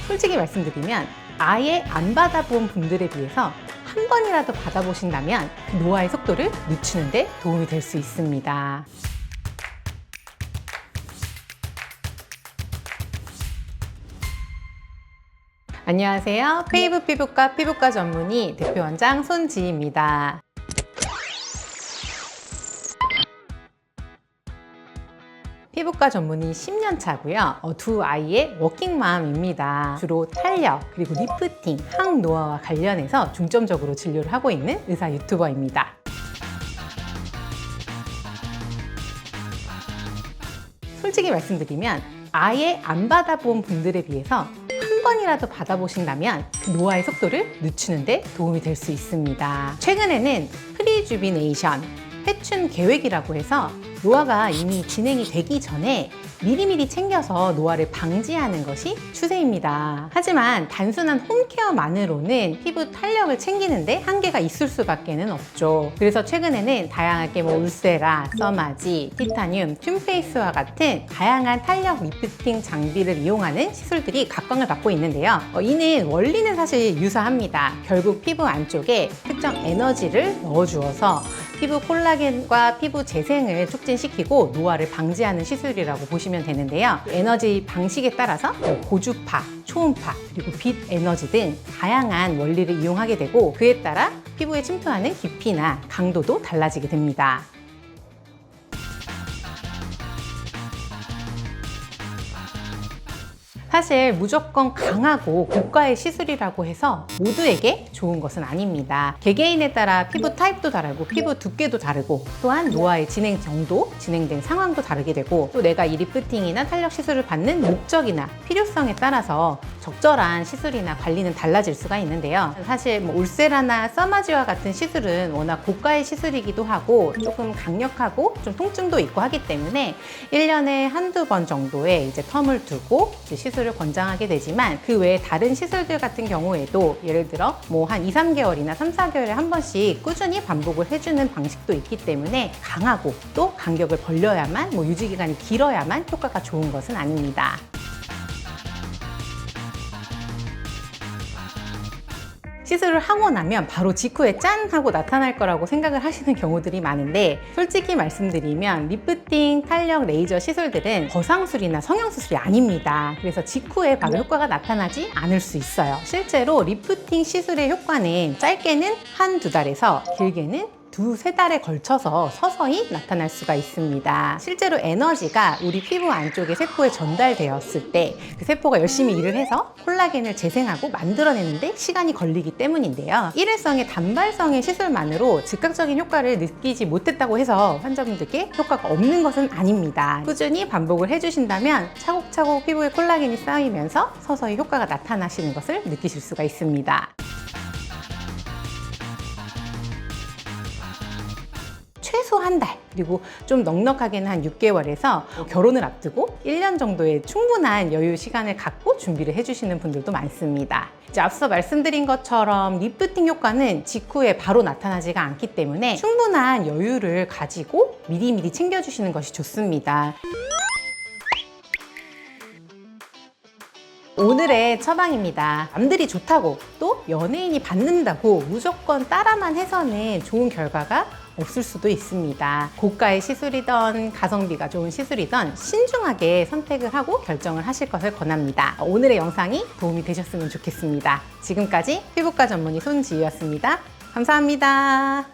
솔직히 말씀드리면 아예 안 받아본 분들에 비해서 한 번이라도 받아보신다면 그 노화의 속도를 늦추는 데 도움이 될 수 있습니다. 안녕하세요. 페이브 피부과 피부과 전문의 대표원장 손지희입니다. 피부과 전문의 10년 차고요. 두 아이의 워킹맘입니다. 주로 탄력, 그리고 리프팅, 항노화와 관련해서 중점적으로 진료를 하고 있는 의사 유튜버입니다. 솔직히 말씀드리면 아예 안 받아본 분들에 비해서 한 번이라도 받아보신다면 그 노화의 속도를 늦추는 데 도움이 될 수 있습니다. 최근에는 프리주비네이션, 회춘 계획이라고 해서 노화가 이미 진행이 되기 전에 미리미리 챙겨서 노화를 방지하는 것이 추세입니다. 하지만 단순한 홈케어만으로는 피부 탄력을 챙기는데 한계가 있을 수밖에 없죠. 그래서 최근에는 다양하게 울세라, 써마지, 티타늄, 튠페이스와 같은 다양한 탄력 리프팅 장비를 이용하는 시술들이 각광을 받고 있는데요. 이는 원리는 사실 유사합니다. 결국 피부 안쪽에 특정 에너지를 넣어주어서 피부 콜라겐과 피부 재생을 촉진시키고 노화를 방지하는 시술이라고 보시면 되는데요. 에너지 방식에 따라서 고주파, 초음파, 그리고 빛 에너지 등 다양한 원리를 이용하게 되고 그에 따라 피부에 침투하는 깊이나 강도도 달라지게 됩니다. 사실 무조건 강하고 고가의 시술이라고 해서 모두에게 좋은 것은 아닙니다. 개개인에 따라 피부 타입도 다르고 피부 두께도 다르고 또한 노화의 진행 정도, 진행된 상황도 다르게 되고 또 내가 이 리프팅이나 탄력 시술을 받는 목적이나 필요성에 따라서 적절한 시술이나 관리는 달라질 수가 있는데요. 사실 울세라나 써마지와 같은 시술은 워낙 고가의 시술이기도 하고 조금 강력하고 좀 통증도 있고 하기 때문에 1년에 한두 번 정도의 텀을 두고 시술을 권장하게 되지만 그 외에 다른 시술들 같은 경우에도 예를 들어 한 2, 3개월이나 3, 4개월에 한 번씩 꾸준히 반복을 해주는 방식도 있기 때문에 강하고 또 간격을 벌려야만 유지기간이 길어야만 효과가 좋은 것은 아닙니다. 시술을 하고 나면 바로 직후에 짠! 하고 나타날 거라고 생각을 하시는 경우들이 많은데 솔직히 말씀드리면 리프팅, 탄력, 레이저 시술들은 거상술이나 성형수술이 아닙니다. 그래서 직후에 바로 효과가 나타나지 않을 수 있어요. 실제로 리프팅 시술의 효과는 짧게는 한두 달에서 길게는 두세 달에 걸쳐서 서서히 나타날 수가 있습니다. 실제로 에너지가 우리 피부 안쪽에 세포에 전달되었을 때 그 세포가 열심히 일을 해서 콜라겐을 재생하고 만들어내는데 시간이 걸리기 때문인데요. 일회성의 단발성의 시술만으로 즉각적인 효과를 느끼지 못했다고 해서 환자분들께 효과가 없는 것은 아닙니다. 꾸준히 반복을 해주신다면 차곡차곡 피부에 콜라겐이 쌓이면서 서서히 효과가 나타나시는 것을 느끼실 수가 있습니다. 최소 한 달, 그리고 좀 넉넉하게는 한 6개월에서 결혼을 앞두고 1년 정도의 충분한 여유 시간을 갖고 준비를 해주시는 분들도 많습니다. 이제 앞서 말씀드린 것처럼 리프팅 효과는 직후에 바로 나타나지가 않기 때문에 충분한 여유를 가지고 미리미리 챙겨주시는 것이 좋습니다. 오늘의 처방입니다. 남들이 좋다고 또 연예인이 받는다고 무조건 따라만 해서는 좋은 결과가 없을 수도 있습니다. 고가의 시술이든 가성비가 좋은 시술이든 신중하게 선택을 하고 결정을 하실 것을 권합니다. 오늘의 영상이 도움이 되셨으면 좋겠습니다. 지금까지 피부과 전문의 손지희였습니다. 감사합니다.